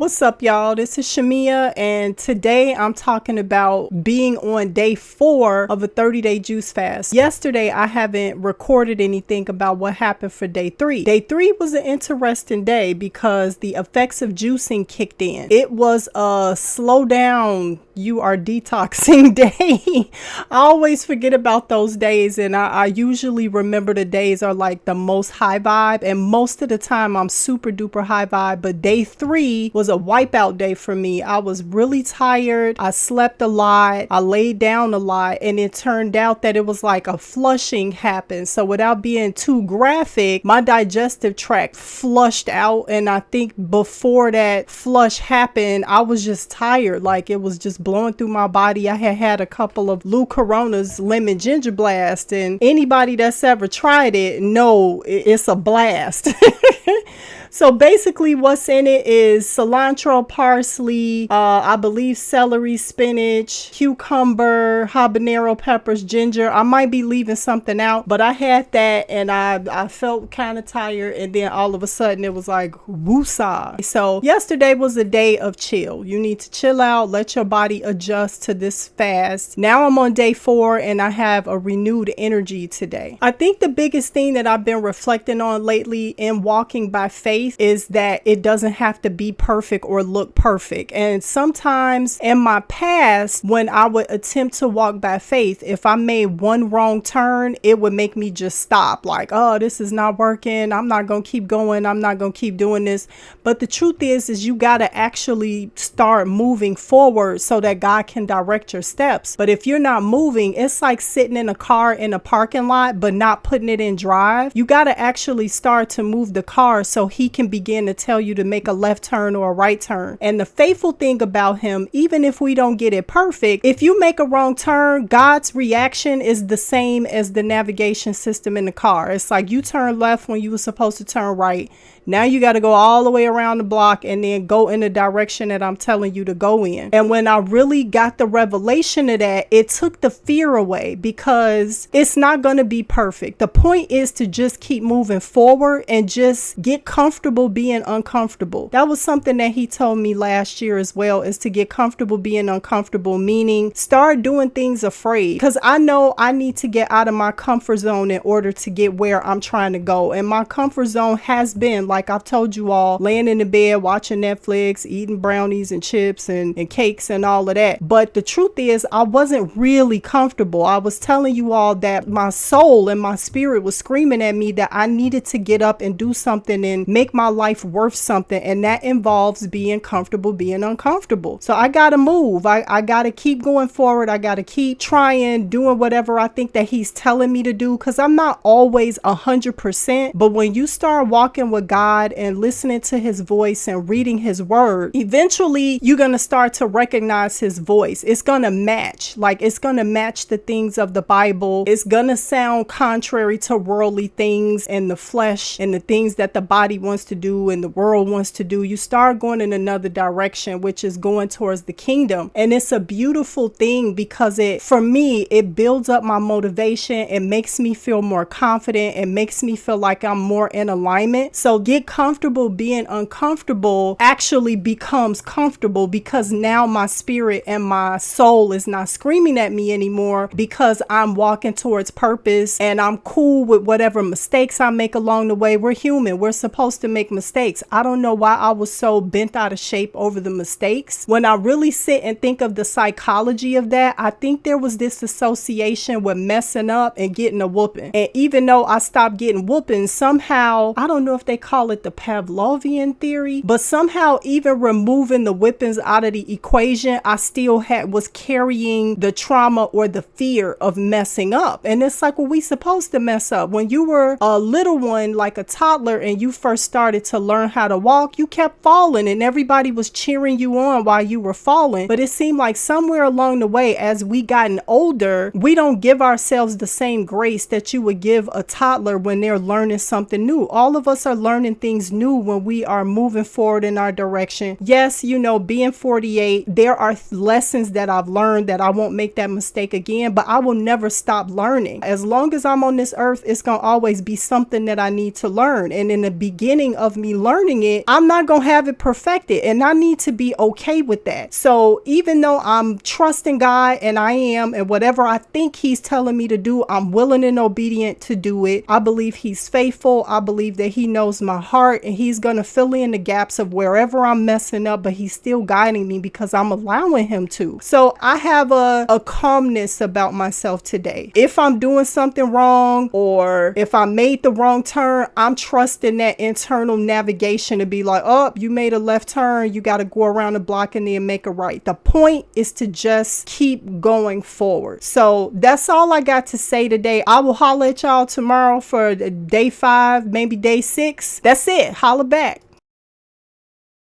What's up, y'all? This is Shamia, and today I'm talking about being on day 4 of a 30-day juice fast. Yesterday, I haven't recorded anything about what happened for day 3. Day 3 was an interesting day because the effects of juicing kicked in. It was a slow down, you are detoxing day. I always forget about those days, and I usually remember the days are like the most high vibe, and most of the time I'm super duper high vibe, but day 3 was a wipeout day for me. I was really tired. I slept a lot. I laid down a lot, and it turned out that it was like a flushing happened. So without being too graphic, my digestive tract flushed out, and I think before that flush happened, I was just tired. Like it was just blowing through my body. I had a couple of Lou Corona's lemon ginger blast, and anybody that's ever tried it know it's a blast. So basically what's in it is cilantro, parsley, I believe celery, spinach, cucumber, habanero peppers, ginger. I might be leaving something out, but I had that and I felt kind of tired, and then all of a sudden it was like woosah. So yesterday was a day of chill. You need to chill out, let your body adjust to this fast. Now I'm on day 4 and I have a renewed energy today. I think the biggest thing that I've been reflecting on lately in walking by faith is that it doesn't have to be perfect or look perfect. And sometimes in my past, when I would attempt to walk by faith, if I made one wrong turn, it would make me just stop. Like, oh, this is not working. I'm not going to keep going. I'm not going to keep doing this. But the truth is you got to actually start moving forward so that God can direct your steps. But if you're not moving, it's like sitting in a car in a parking lot, but not putting it in drive. You got to actually start to move the car so he can begin to tell you to make a left turn or a right turn. And the faithful thing about him, even if we don't get it perfect, if you make a wrong turn, God's reaction is the same as the navigation system in the car. It's like you turn left when you were supposed to turn right. Now you got to go all the way around the block and then go in the direction that I'm telling you to go in. And when I really got the revelation of that, it took the fear away because it's not going to be perfect. The point is to just keep moving forward and just get comfortable being uncomfortable. That was something that he told me last year as well, is to get comfortable being uncomfortable, meaning start doing things afraid. Because I know I need to get out of my comfort zone in order to get where I'm trying to go. And my comfort zone has been, like I've told you all, laying in the bed, watching Netflix, eating brownies and chips and cakes and all of that. But the truth is, I wasn't really comfortable. I was telling you all that my soul and my spirit was screaming at me that I needed to get up and do something and make my life worth something. And that involves being comfortable, being uncomfortable. So I got to move. I got to keep going forward. I got to keep trying, doing whatever I think that he's telling me to do, because I'm not always 100%. But when you start walking with God and listening to his voice and reading his word, eventually you're going to start to recognize his voice. It's going to match. Like, it's going to match the things of the Bible. It's going to sound contrary to worldly things and the flesh and the things that the body wants to do and the world wants to do. You start going in another direction, which is going towards the kingdom. And it's a beautiful thing because for me, it builds up my motivation. It makes me feel more confident. It makes me feel like I'm more in alignment. So get comfortable being uncomfortable actually becomes comfortable, because now my spirit and my soul is not screaming at me anymore, because I'm walking towards purpose and I'm cool with whatever mistakes I make along the way. We're human. We're supposed to make mistakes. I don't know why I was so bent out of shape over the mistakes. When I really sit and think of the psychology of that, I think there was this association with messing up and getting a whooping. And even though I stopped getting whoopings, somehow, I don't know if they call it the Pavlovian theory, but somehow even removing the whippings out of the equation, I still was carrying the trauma or the fear of messing up. And it's like, well, we supposed to mess up. When you were a little one, like a toddler, and you first started to learn how to walk, you kept falling and everybody was cheering you on while you were falling. But it seemed like somewhere along the way, as we gotten older, we don't give ourselves the same grace that you would give a toddler when they're learning something new. All of us are learning things new when we are moving forward in our direction. Yes, being 48, there are have lessons that I've learned that I won't make that mistake again, but I will never stop learning. As long as I'm on this earth, it's going to always be something that I need to learn. And in the beginning of me learning it, I'm not going to have it perfected, and I need to be okay with that. So even though I'm trusting God, and I am, and whatever I think he's telling me to do, I'm willing and obedient to do it. I believe he's faithful. I believe that he knows my heart, and he's going to fill in the gaps of wherever I'm messing up, but he's still guiding me because I'm allowing him to. So I have a calmness about myself today. If I'm doing something wrong, or if I made the wrong turn, I'm trusting that internal navigation to be like, oh, you made a left turn, you got to go around the block and then make a right. The point is to just keep going forward. So that's all I got to say today. I will holler at y'all tomorrow for day 5, maybe day 6. That's it. Holla back.